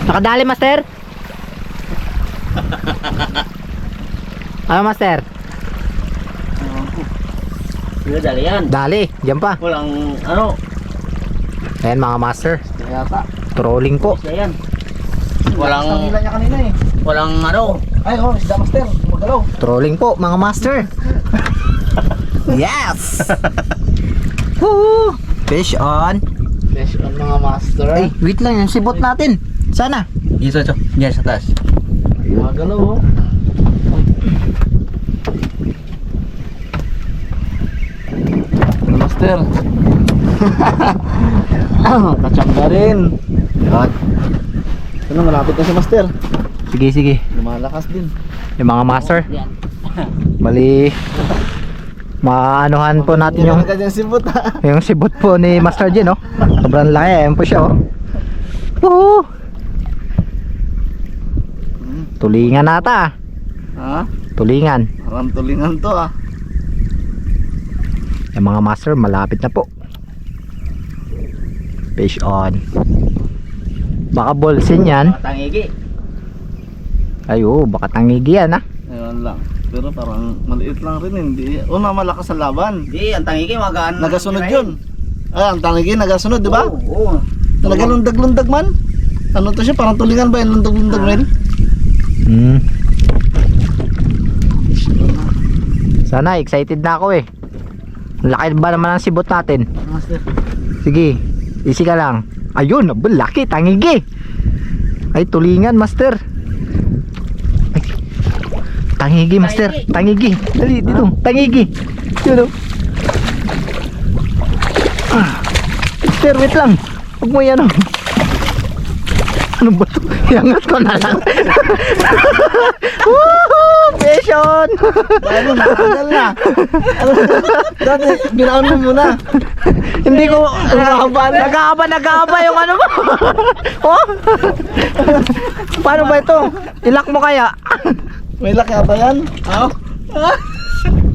Nakadali, master? Ano, master? Hindi, dali yan. Dali, dyan pa. Walang ano. Ayan mga master, Kaya pa. trolling po. Isda yan. Walang, Nila niya kanina eh. walang ano. Ay, oh, isda master. Magalaw. Trolling po mga master. Yes! Woo! Fish on. Fish on mga master. Ay, wait lang, yung sibot natin. Sana. Dito, ito. Diyan sa taas. Magalaw oh. Master. Kachamba rin. Yun. Ano, malapit na si master. Sige, sige. Lumalakas din. Yung mga master, Yan. mali. Maanuhan po natin yung Hindi na sibot ha. yung sibot po ni Master Jen, no? Sobrang laki, ayan po siya, oh. Woo! Tulingan nata. Ha? Tulingan. Parang tulingan to ah. Yung mga master, malapit na po. Fish on. Baka bolsin yan. Tangigi. Ayo, baka tangigi yan, ha? Ayun lang. Pero parang maliit lang rin, hindi. Una, malakas sa laban. Hindi, ang tangigi magaan. Nagasunod yun. Ah, ang tanigi nagasunod, di ba? Oo. Nagalundag-lundag man. Ano to siya? Parang tulingan ba yung lundag-lundag men? Hmm. Sana, excited na ako eh. Ang laki ba naman ang sibot natin? Master. Sige, easy ka lang. Ayun, laki, tangigi. Ay, tulingan, master. Ay, tangigi, master. Tangigi. Dali, dito. Tangigi. Yun, oh. Master, wait lang. Huwag mo yan, oh. Ano ba ito? Iangat ko na lang. Woohoo! Passion! Ano, nakakadal na. Dati, binaon mo muna. Hindi ko Nag-aaba na. nag-aaba yung ano mo. Oh. Paano ba ito? Ilak mo kaya? May laki ata yan. Oo.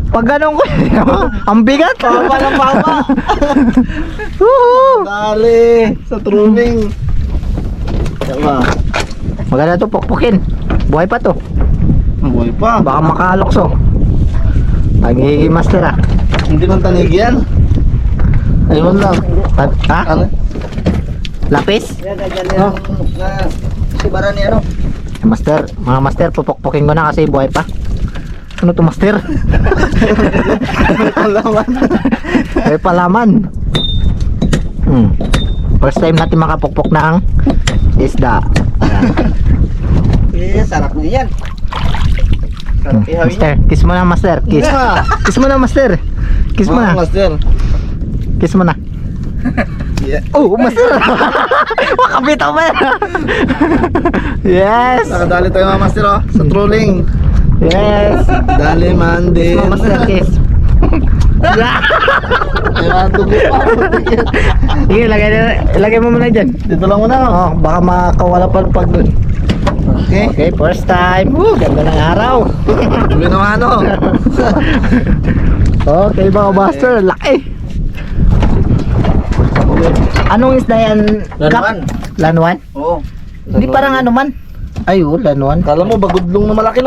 Pag ganun ko, ang bigat. Papa ng papa. Woohoo! Dali, sa trolling. Diba? Maganda to, pukpukin. Buhay pa to. Buhay pa. Baka makalokso. Tangigi, master, ah. Hindi man tanigi yan. Ayun lang. Ha? Ano? Lapis? Yan, ganyan yung sibara ni ano. Master, mga master, pupukpukin ko na kasi buhay pa. Ano to, master? Alaman. May palaman. First time natin makapukpok na ang isda. Ayan. Eh, sarap na yan. Sarap ihawin Master, kiss mo na, master. Kiss. Kiss mo na, master. Kiss mo na. Master. Kiss mo na. Yeah. Oh, master. Makabitaw ba yan? Yes. Nakadali tayo mga master oh, sa trolling. Yes. Dali man Kiss din. mo, master. Kiss. Ayun, dugo pa. Sige, lagay mo muna dyan. Dito lang muna oh. Oh, baka makawala pa pag dun. Okay. Okay, first time. Ganda ng araw. Tuloy naman oh. Okay, mga master. Laki. Anong isda yan? Lanuan. Lanuan? Oo. Hindi parang ano man. Ay, lanwan. Kala mo bagudlong na malaki no.